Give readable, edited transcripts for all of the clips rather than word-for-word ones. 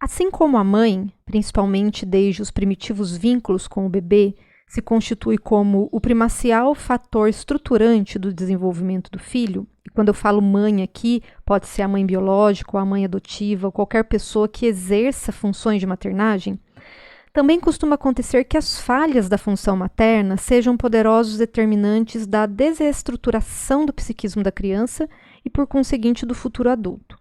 Assim como a mãe, principalmente desde os primitivos vínculos com o bebê, se constitui como o primacial fator estruturante do desenvolvimento do filho, e quando eu falo mãe aqui, pode ser a mãe biológica, ou a mãe adotiva, ou qualquer pessoa que exerça funções de maternagem, também costuma acontecer que as falhas da função materna sejam poderosos determinantes da desestruturação do psiquismo da criança e, por conseguinte, do futuro adulto.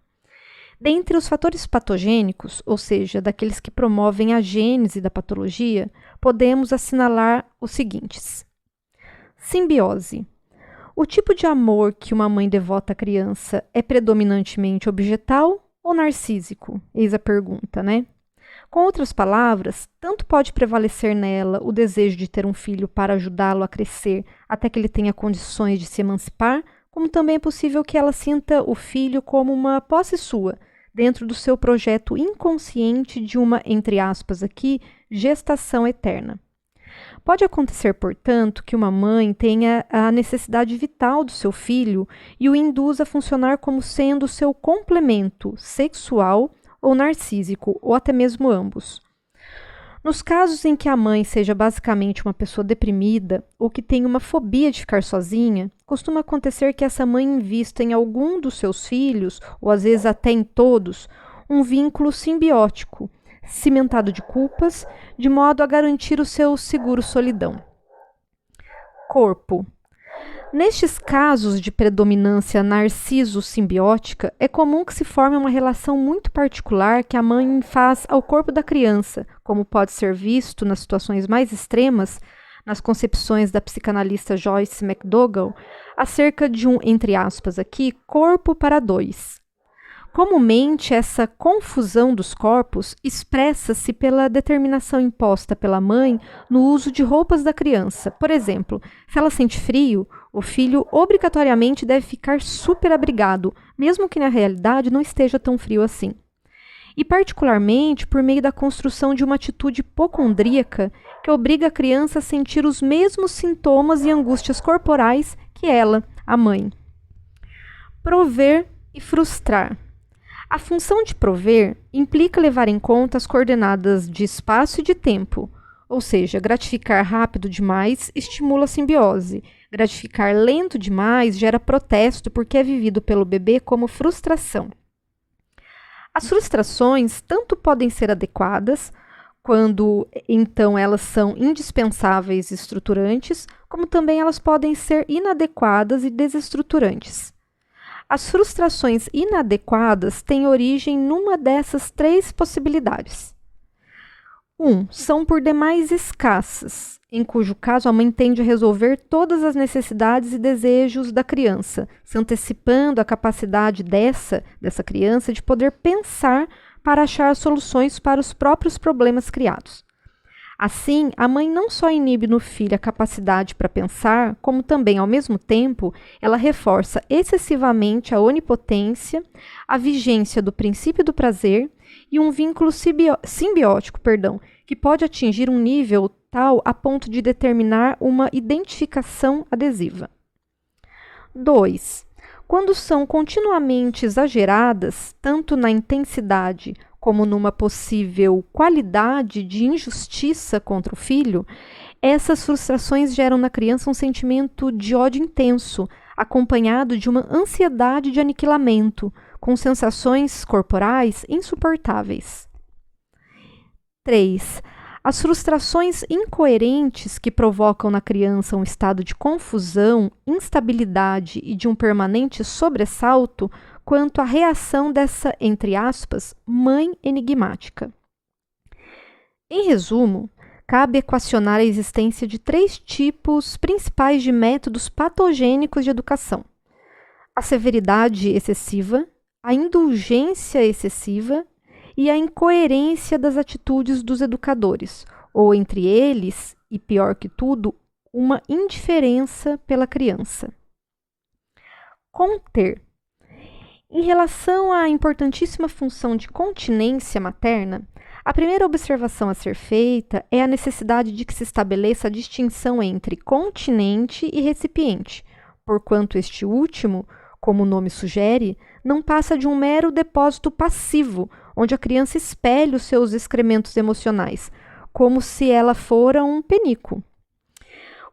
Dentre os fatores patogênicos, ou seja, daqueles que promovem a gênese da patologia, podemos assinalar os seguintes. Simbiose. O tipo de amor que uma mãe devota à criança é predominantemente objetal ou narcísico? Eis a pergunta, né? Com outras palavras, tanto pode prevalecer nela o desejo de ter um filho para ajudá-lo a crescer até que ele tenha condições de se emancipar, como também é possível que ela sinta o filho como uma posse sua, dentro do seu projeto inconsciente de uma, entre aspas aqui, gestação eterna. Pode acontecer, portanto, que uma mãe tenha a necessidade vital do seu filho e o induza a funcionar como sendo seu complemento sexual ou narcísico, ou até mesmo ambos. Nos casos em que a mãe seja basicamente uma pessoa deprimida ou que tenha uma fobia de ficar sozinha, costuma acontecer que essa mãe invista em algum dos seus filhos, ou às vezes até em todos, um vínculo simbiótico, cimentado de culpas, de modo a garantir o seu seguro solidão. Corpo. Nestes casos de predominância narciso-simbiótica, é comum que se forme uma relação muito particular que a mãe faz ao corpo da criança, como pode ser visto nas situações mais extremas, nas concepções da psicanalista Joyce McDougall, acerca de um, entre aspas aqui, corpo para dois. Comumente, essa confusão dos corpos expressa-se pela determinação imposta pela mãe no uso de roupas da criança. Por exemplo, se ela sente frio, o filho obrigatoriamente deve ficar super abrigado, mesmo que na realidade não esteja tão frio assim. E particularmente por meio da construção de uma atitude hipocondríaca que obriga a criança a sentir os mesmos sintomas e angústias corporais que ela, a mãe. Prover e frustrar. A função de prover implica levar em conta as coordenadas de espaço e de tempo, ou seja, gratificar rápido demais estimula a simbiose, gratificar lento demais gera protesto porque é vivido pelo bebê como frustração. As frustrações tanto podem ser adequadas, quando então elas são indispensáveis e estruturantes, como também elas podem ser inadequadas e desestruturantes. As frustrações inadequadas têm origem numa dessas três possibilidades. 1. São por demais escassas, em cujo caso a mãe tende a resolver todas as necessidades e desejos da criança, se antecipando a capacidade dessa criança de poder pensar para achar soluções para os próprios problemas criados. Assim, a mãe não só inibe no filho a capacidade para pensar, como também, ao mesmo tempo, ela reforça excessivamente a onipotência, a vigência do princípio do prazer e um vínculo simbiótico, que pode atingir um nível tal a ponto de determinar uma identificação adesiva. 2. Quando são continuamente exageradas, tanto na intensidade como numa possível qualidade de injustiça contra o filho, essas frustrações geram na criança um sentimento de ódio intenso, acompanhado de uma ansiedade de aniquilamento, com sensações corporais insuportáveis. 3. As frustrações incoerentes que provocam na criança um estado de confusão, instabilidade e de um permanente sobressalto quanto à reação dessa, entre aspas, mãe enigmática. Em resumo, cabe equacionar a existência de três tipos principais de métodos patogênicos de educação: a severidade excessiva, a indulgência excessiva e a incoerência das atitudes dos educadores, ou entre eles, e pior que tudo, uma indiferença pela criança. Conter. Em relação à importantíssima função de continência materna, a primeira observação a ser feita é a necessidade de que se estabeleça a distinção entre continente e recipiente, porquanto este último, como o nome sugere, não passa de um mero depósito passivo, onde a criança espelha os seus excrementos emocionais, como se ela fora um penico.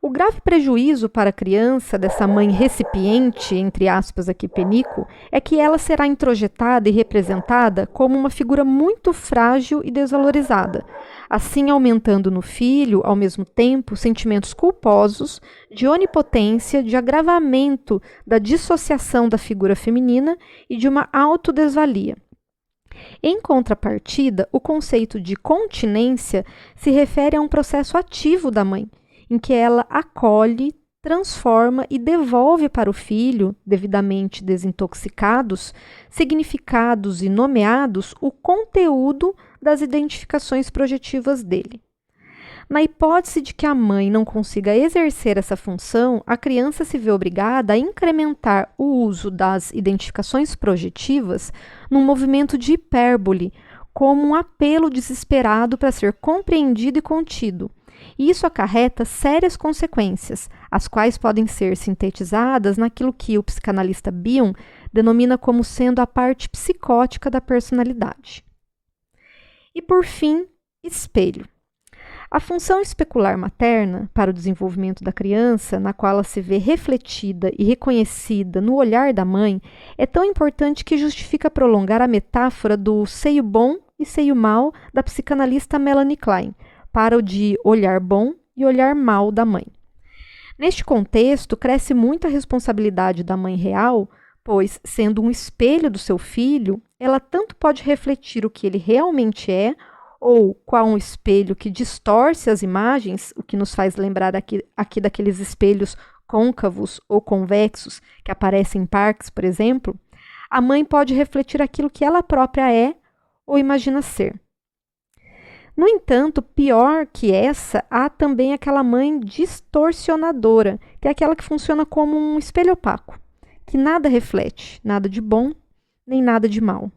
O grave prejuízo para a criança dessa mãe recipiente, entre aspas aqui penico, é que ela será introjetada e representada como uma figura muito frágil e desvalorizada, assim aumentando no filho, ao mesmo tempo, sentimentos culposos, de onipotência, de agravamento da dissociação da figura feminina e de uma autodesvalia. Em contrapartida, o conceito de continência se refere a um processo ativo da mãe, em que ela acolhe, transforma e devolve para o filho, devidamente desintoxicados, significados e nomeados, o conteúdo das identificações projetivas dele. Na hipótese de que a mãe não consiga exercer essa função, a criança se vê obrigada a incrementar o uso das identificações projetivas num movimento de hipérbole, como um apelo desesperado para ser compreendido e contido. E isso acarreta sérias consequências, as quais podem ser sintetizadas naquilo que o psicanalista Bion denomina como sendo a parte psicótica da personalidade. E, por fim, espelho. A função especular materna para o desenvolvimento da criança, na qual ela se vê refletida e reconhecida no olhar da mãe, é tão importante que justifica prolongar a metáfora do seio bom e seio mau da psicanalista Melanie Klein, para o de olhar bom e olhar mau da mãe. Neste contexto, cresce muito a responsabilidade da mãe real, pois, sendo um espelho do seu filho, ela tanto pode refletir o que ele realmente é, ou qual um espelho que distorce as imagens, o que nos faz lembrar aqui daqueles espelhos côncavos ou convexos que aparecem em parques, por exemplo, a mãe pode refletir aquilo que ela própria é ou imagina ser. No entanto, pior que essa, há também aquela mãe distorcionadora, que é aquela que funciona como um espelho opaco, que nada reflete, nada de bom, nem nada de mal.